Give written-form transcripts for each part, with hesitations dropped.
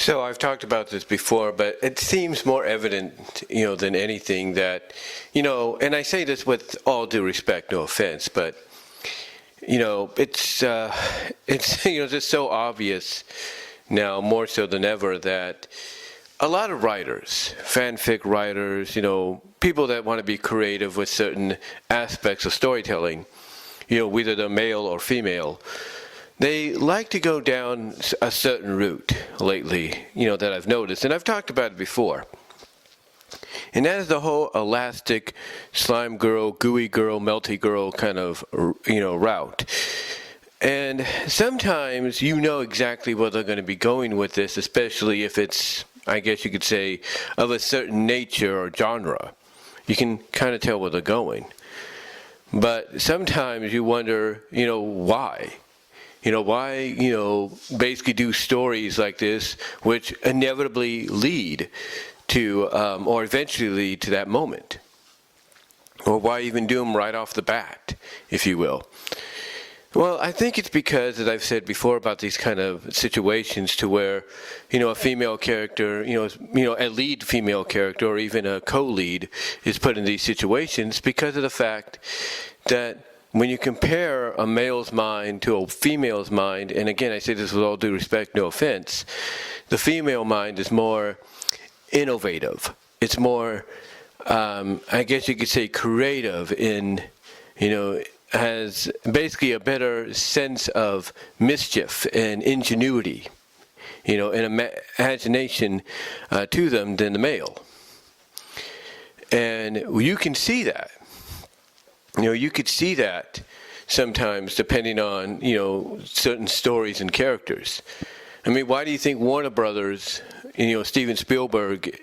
So I've talked about this before, but it seems more evident, than anything that, and I say this with all due respect, no offense, but, it's just so obvious now, more so than ever, that a lot of writers, fanfic writers, people that want to be creative with certain aspects of storytelling, whether they're male or female, they like to go down a certain route lately, that I've noticed, and I've talked about it before. And that is the whole elastic, slime girl, gooey girl, melty girl kind of, route. And sometimes you know exactly where they're going to be going with this, especially if it's, I guess you could say, of a certain nature or genre. You can kind of tell where they're going. But sometimes you wonder, why? Why, basically do stories like this, which inevitably lead to, or eventually lead to that moment? Or why even do them right off the bat, if you will? Well, I think it's because, as I've said before about these kind of situations to where, a female character, a lead female character or even a co-lead is put in these situations because of the fact that when you compare a male's mind to a female's mind, and again, I say this with all due respect, no offense, the female mind is more innovative. It's more, I guess you could say, creative in, has basically a better sense of mischief and ingenuity, and imagination to them than the male. And you can see that. You could see that sometimes depending on, certain stories and characters. I mean, why do you think Warner Brothers, Steven Spielberg,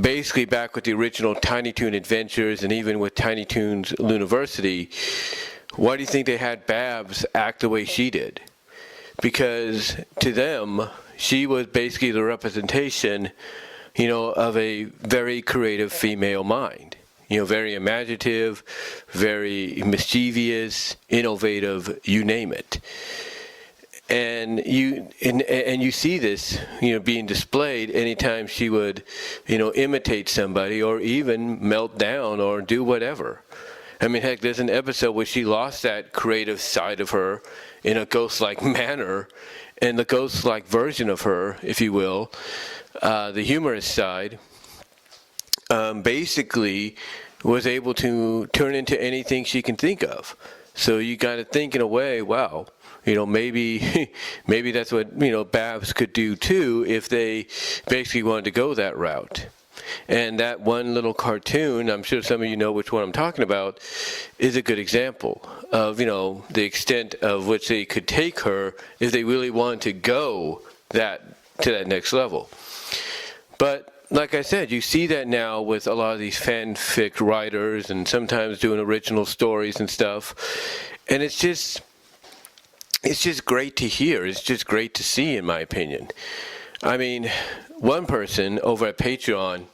basically back with the original Tiny Toon Adventures and even with Tiny Toons University, why do you think they had Babs act the way she did? Because to them, she was basically the representation, of a very creative female mind. Very imaginative, very mischievous, innovative, you name it. And you see this, being displayed anytime she would, imitate somebody or even melt down or do whatever. I mean, heck, there's an episode where she lost that creative side of her in a ghost-like manner, and the ghost-like version of her, if you will, the humorous side, basically was able to turn into anything she can think of. So you got to think in a way, wow, maybe that's what, Babs could do too if they basically wanted to go that route. And that one little cartoon, I'm sure some of you know which one I'm talking about, is a good example of, the extent of which they could take her if they really wanted to go to that next level. But like I said, you see that now with a lot of these fanfic writers and sometimes doing original stories and stuff. And it's just great to hear. It's just great to see, in my opinion. I mean, one person over at Patreon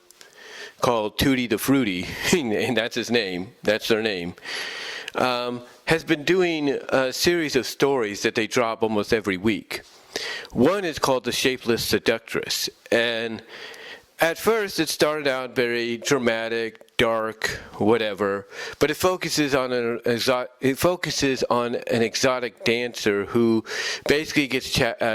called Tootie the Fruity, and that's his name, that's their name, has been doing a series of stories that they drop almost every week. One is called The Shapeless Seductress, and at first it started out very dramatic, dark, whatever, but it focuses on an exotic dancer who basically gets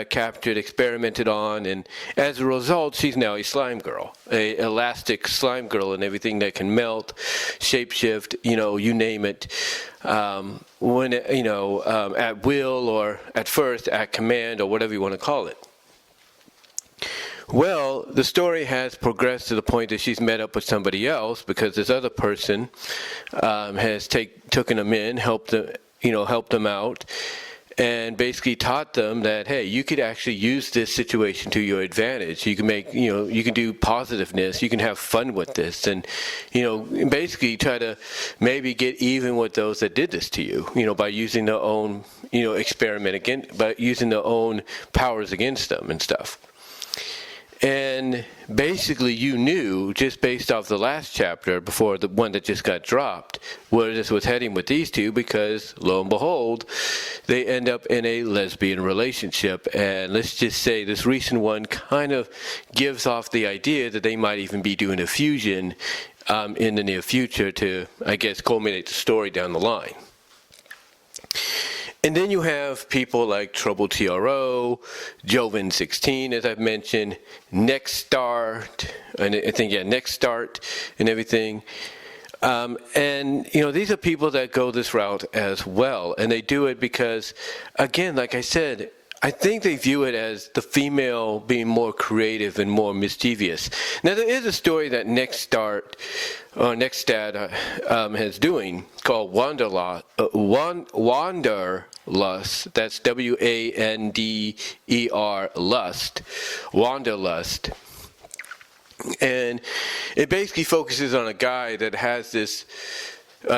captured, experimented on, and as a result, she's now a slime girl, a elastic slime girl, and everything that can melt, shapeshift, you name it, when at will or at first at command or whatever you want to call it. Well, the story has progressed to the point that she's met up with somebody else because this other person has taken them in, helped them out, and basically taught them that, hey, you could actually use this situation to your advantage. You can make, you can do positiveness. You can have fun with this, and basically try to maybe get even with those that did this to you, by using their own, experiment against, by using their own powers against them and stuff. And basically you knew, just based off the last chapter, before the one that just got dropped, where this was heading with these two, because lo and behold, they end up in a lesbian relationship. And let's just say this recent one kind of gives off the idea that they might even be doing a fusion in the near future to, I guess, culminate the story down the line. And then you have people like Trouble TRO, Joven 16, as I've mentioned, Next Start, and I think, Next Start and everything. And, these are people that go this route as well. And they do it because, again, like I said, I think they view it as the female being more creative and more mischievous. Now, there is a story that Nextstat is doing called Wanderlust. That's WANDER Lust. Wanderlust. And it basically focuses on a guy that has this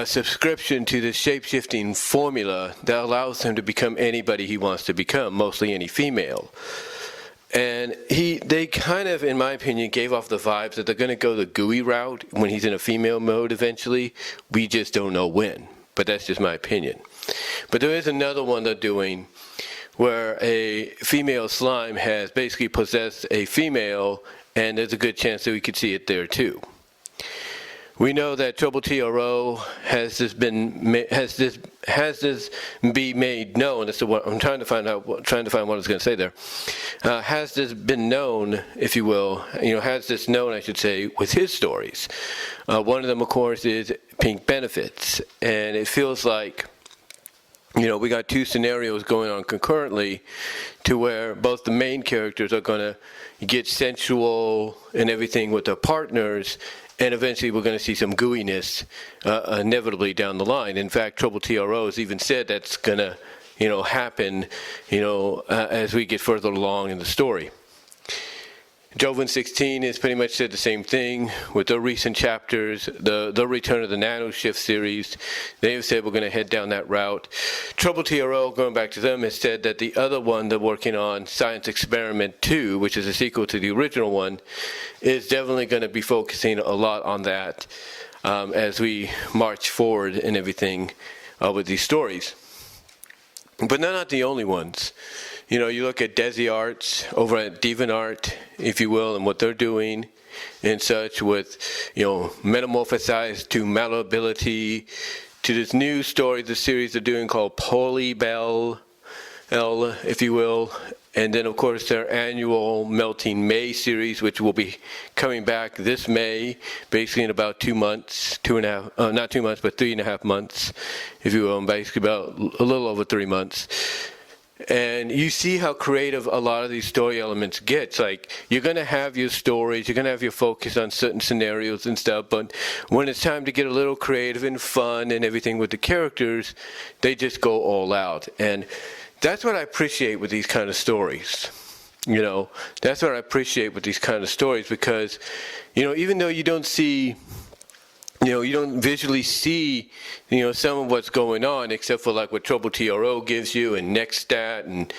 subscription to the shape-shifting formula that allows him to become anybody he wants to become, mostly any female. And they kind of, in my opinion, gave off the vibes that they're going to go the GUI route when he's in a female mode eventually. We just don't know when, but that's just my opinion. But there is another one they're doing where a female slime has basically possessed a female, and there's a good chance that we could see it there too. We know that Trouble TRO has this be made known. That's what I'm trying to find what I was going to say there. Has this been known, if you will? Has this known, I should say, with his stories. One of them, of course, is Pink Benefits, and it feels like we got two scenarios going on concurrently, to where both the main characters are going to get sensual and everything with their partners. And eventually we're going to see some gooiness inevitably down the line. In fact, Trouble TRO has even said that's going to, happen, as we get further along in the story. Joven 16 has pretty much said the same thing with their recent chapters, the return of the Nano Shift series. They have said we're going to head down that route. Trouble TRO, going back to them, has said that the other one they're working on, Science Experiment 2, which is a sequel to the original one, is definitely going to be focusing a lot on that as we march forward and everything with these stories. But they're not the only ones. You look at Desi Arts over at DeviantArt, if you will, and what they're doing and such with, metamorphosized to malleability, to this new story, the series they're doing called Polybell, if you will. And then, of course, their annual Melting May series, which will be coming back this May, basically in about 2 months, not 2 months, but 3.5 months, if you will, basically about a little over 3 months. And you see how creative a lot of these story elements get. It's like, you're going to have your stories, you're going to have your focus on certain scenarios and stuff, but when it's time to get a little creative and fun and everything with the characters, they just go all out. And that's what I appreciate with these kind of stories. That's what I appreciate with these kind of stories, because, even though you don't see, you don't visually see, some of what's going on, except for like what Trouble TRO gives you, and Nextstat,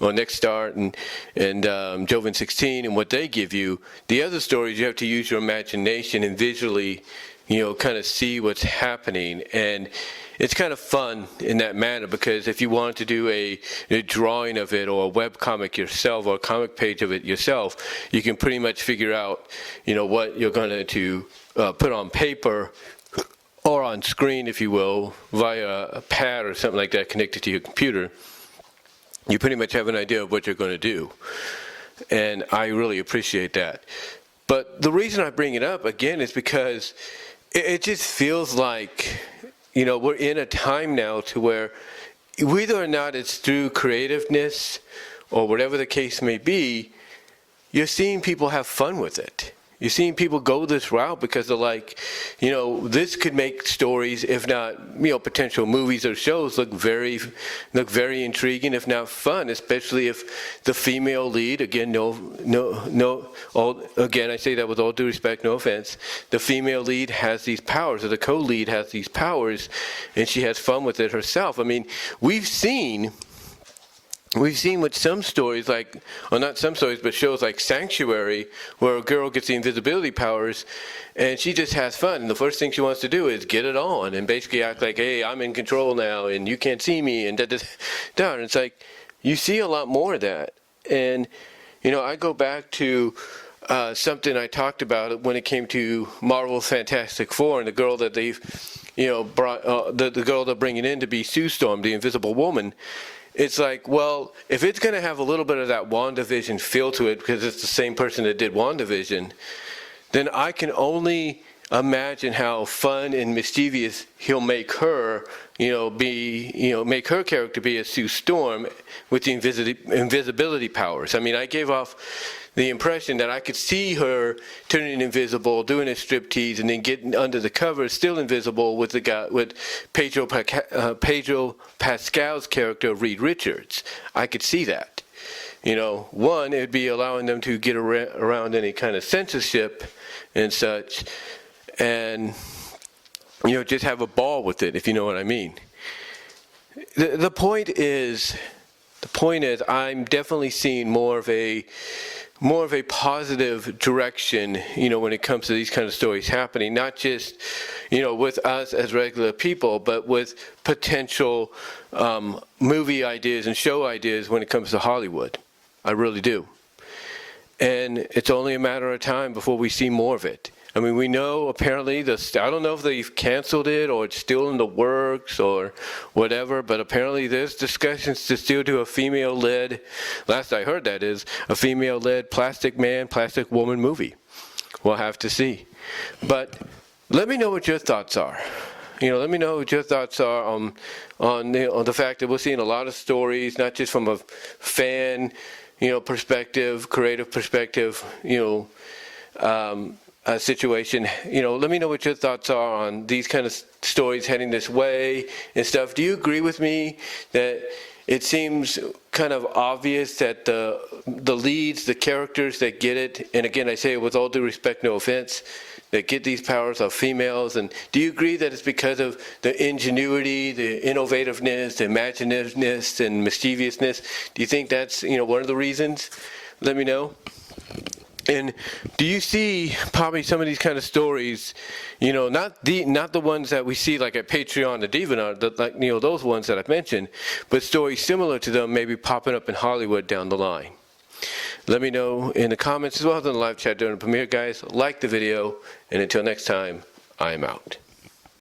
or Nextstart, and Joven 16, and what they give you. The other stories, you have to use your imagination and visually, kind of see what's happening. And it's kind of fun in that manner, because if you want to do a drawing of it, or a web comic yourself, or a comic page of it yourself, you can pretty much figure out, what you're going to put on paper or on screen, if you will, via a pad or something like that connected to your computer. You pretty much have an idea of what you're going to do. And I really appreciate that. But the reason I bring it up, again, is because it just feels like, we're in a time now to where, whether or not it's through creativeness or whatever the case may be, you're seeing people have fun with it. You're seeing people go this route because they're like, this could make stories, if not, potential movies or shows look very intriguing, if not fun, especially if the female lead, again, again, I say that with all due respect, no offense, the female lead has these powers, or the co-lead has these powers, and she has fun with it herself. I mean, we've seen, we've seen with some stories, like, well, not some stories, but shows like Sanctuary, where a girl gets the invisibility powers, and she just has fun. And the first thing she wants to do is get it on and basically act like, hey, I'm in control now, and you can't see me, and da-da-da. And it's like, you see a lot more of that. And, you know, I go back to something I talked about when it came to Marvel's Fantastic Four and the girl that they've, you know, brought, the girl they're bringing in to be Sue Storm, the Invisible Woman. It's like, well, if it's going to have a little bit of that WandaVision feel to it, because it's the same person that did WandaVision, then I can only imagine how fun and mischievous he'll make her, you know, be, you know, make her character be as Sue Storm with the invisibility powers. I mean, I gave off the impression that I could see her turning invisible, doing a striptease, and then getting under the covers, still invisible, with the guy, with Pedro Pascal's character, Reed Richards. I could see that. You know, one, it would be allowing them to get around any kind of censorship and such, and, you know, just have a ball with it, if you know what I mean. The point is, I'm definitely seeing more of a positive direction, you know, when it comes to these kind of stories happening, not just, you know, with us as regular people, but with potential movie ideas and show ideas when it comes to Hollywood. I really do. And it's only a matter of time before we see more of it. I mean, we know apparently, I don't know if they've canceled it or it's still in the works or whatever, but apparently there's discussions to still do a female-led, last I heard that is, a female-led Plastic Man, Plastic Woman movie. We'll have to see. But let me know what your thoughts are. You know, let me know what your thoughts are on the fact that we're seeing a lot of stories, not just from a fan, you know, perspective, creative perspective, you know, situation. You know, let me know what your thoughts are on these kind of stories heading this way and stuff. Do you agree with me that it seems kind of obvious that the leads, the characters that get it, and again, I say it with all due respect, no offense, that get these powers are females? And do you agree that it's because of the ingenuity, the innovativeness, the imaginativeness, and mischievousness? Do you think that's, you know, one of the reasons? Let me know. And do you see probably some of these kind of stories, you know, not the ones that we see like at Patreon, the DeviantArt, like, you know, those ones that I've mentioned, but stories similar to them maybe popping up in Hollywood down the line? Let me know in the comments as well as in the live chat during the premiere, guys. Like the video, and until next time, I am out.